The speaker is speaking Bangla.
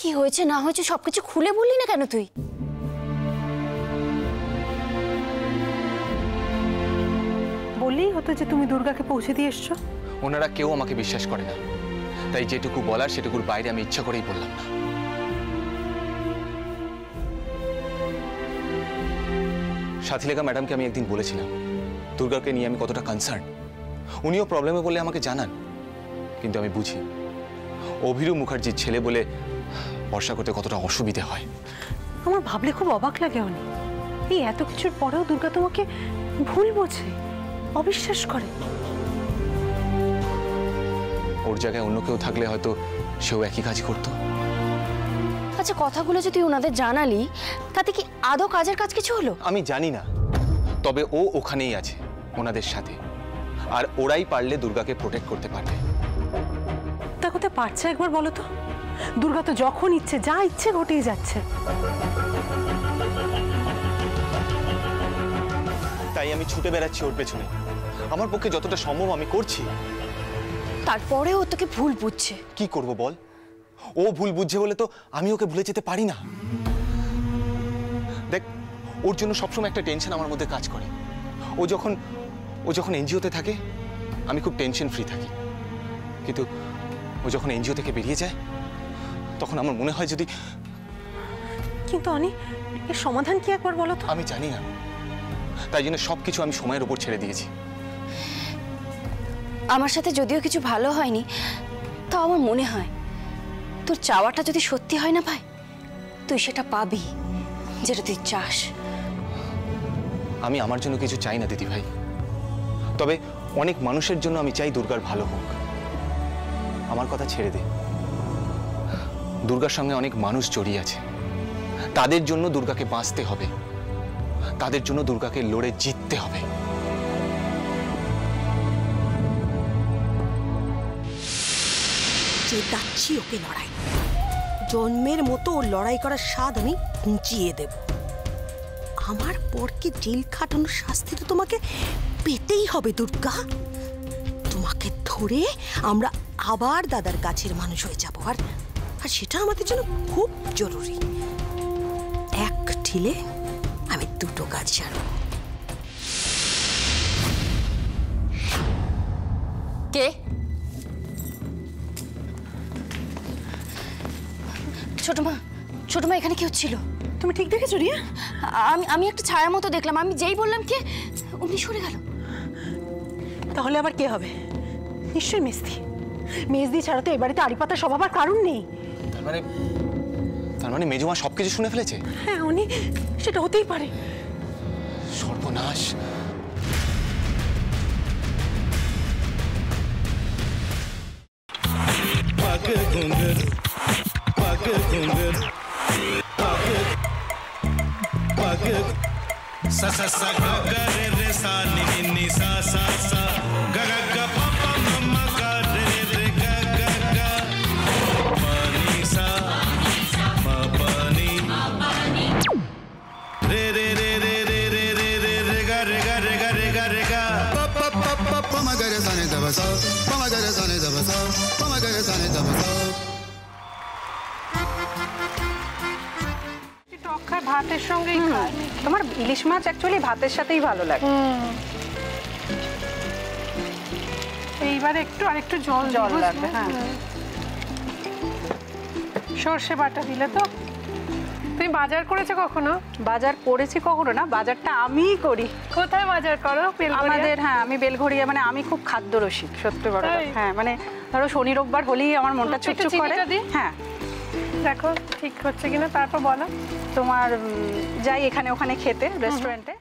কি হয়েছে না হয়েছে সবকিছু খুলে বললি না কেন তুই? বললেই হতো যে তুমি দুর্গাকে পৌঁছে দিয়ে এসছো। ওনারা কেউ আমাকে বিশ্বাস করে না, তাই যেটুকু বলার সেটুকুর বাইরে আমি ইচ্ছা করেই বললাম না। সাথীলেখা ম্যাডামকে আমি একদিন বলেছিলাম দুর্গাকে নিয়ে আমি কতটা কনসার্ন। উনিও প্রবলেমে বলে আমাকে জানান, কিন্তু আমি বুঝি অভিরু মুখার্জির ছেলে বলে ভরসা করতে কতটা অসুবিধে হয়। আমার ভাবলে খুব অবাক লাগে অনেক, এই এত কিছুর পরেও দুর্গা তোমাকে ভুল বোঝে, অবিশ্বাস করে। ওর জায়গায় অন্য কেউ থাকলে হয়তো সেও একই কাজ করতো। আচ্ছা, কথাগুলো যে তুই ওনাদের জানালি তাতে কি আদৌ কাজের কাজ কিছু হলো? আমি জানি না, তবে ও ওখানেই আছে ওনাদের সাথে, আর ওরাই পারলে দুর্গাকে প্রোটেক্ট করতে পারবে। তা কোথায় পারছে একবার বলো তো? দুর্গা তো যখন ইচ্ছে যা ইচ্ছে ঘটিয়ে যাচ্ছে। তাই আমি ছুটে বেড়াচ্ছি ওর পেছনে, আমার পক্ষে যতটা সম্ভব আমি করছি। তারপরে ও তোকে ভুল বুঝছে। কি করব বল? ও ভুল বুঝছে বলে তো আমি ওকে ভুলে যেতে পারি না। দেখ, ওর জন্য সবসময় একটা টেনশন আমার মধ্যে কাজ করে। ও যখন এনজিওতে থাকে আমি খুব টেনশন ফ্রি থাকি, কিন্তু ও যখন এনজিও থেকে বেরিয়ে যায় তখন আমার মনে হয় যদি। কিন্তু অনি, এর সমাধান কি একবার বলো তো? আমি জানি না, তাই জন্য সবকিছু আমি সময়ের উপর ছেড়ে দিয়েছি। আমার সাথে যদিও কিছু ভালো হয়নি, তাও আমার মনে হয় তোর চাওয়াটা যদি সত্যি হয় না ভাই, তুই সেটা পাবি যেটা তুই চাস। আমি আমার জন্য কিছু চাই না দিদি ভাই, তবে অনেক মানুষের জন্য আমি চাই দুর্গার ভালো হোক। আমার কথা ছেড়ে দে, দুর্গার সঙ্গে অনেক মানুষ জড়িয়ে আছে, তাদের জন্য দুর্গাকে বাঁচতে হবে, তাদের জন্য দুর্গাকে লড়ে জিততে হবে। যে যাচ্ছি ওকে লড়াই, জন্মের মতো ওর লড়াই করার স্বাদ আমি ঘুঁচিয়ে দেব। আমার পরকে জেল খাটানোর শাস্তি তো তোমাকে পেতেই হবে দুর্গা। তোমাকে ধরে আমরা আবার দাদার কাছের মানুষ হয়ে যাবো, আর সেটা আমাদের জন্য খুব জরুরি। এক ঢিলে আমি দুটো কাজ সারব। কে? ছোট মা এখানে কি হচ্ছিল? তুমি ঠিক দেখেছো রিয়া? আমি একটা ছায়া মতো দেখলাম, আমি যেই বললাম কে অমনি সরে গেল। তাহলে আবার কে হবে? নিশ্চয়ই মেজদি ছাড়া তো এবারে তো আড়িপাতা স্বভাব আর কারণ নেই। তার মানে মেজুমা সবকিছু শুনে ফেলেছে? হ্যাঁ উনি, সেটা হতেই পারে। সর্বনাশ। sa sa sa ga ga re re sa ni ni ni sa sa sa ga ga ga pa pa ma ma ga re re ga ga ga pa ni sa ma pa ni re re re re re re re re re ga re ga re ga re ga re ga pa pa pa pa pa ma ga re sa ni da ba sa pa ma ga re sa ni da ba sa pa ma ga re sa ni da ba sa। ভাতের সঙ্গেই খায়। তোমার ইলিশ মাছ অ্যাকচুয়ালি ভাতের সাথেই ভালো লাগে। এইবার আরেকটু জল লাগবে। হ্যাঁ, সর্ষে বাটা দিলে তো। তুমি বাজার করেছো কখনো? বাজার করেছি কখনো না, বাজারটা আমিই করি। কোথায় বাজার করো? আমাদের, হ্যাঁ আমি বেলঘড়িয়া, মানে আমি খুব খাদ্য রসিক, সত্যি বড় কথা। হ্যাঁ মানে ধরো শনি রোববার হলেই আমার মনটা চুপচুপ করে। হ্যাঁ দেখো ঠিক হচ্ছে কিনা, তারপর বলো। তোমার যাই এখানে ওখানে খেতে রেস্টুরেন্টে।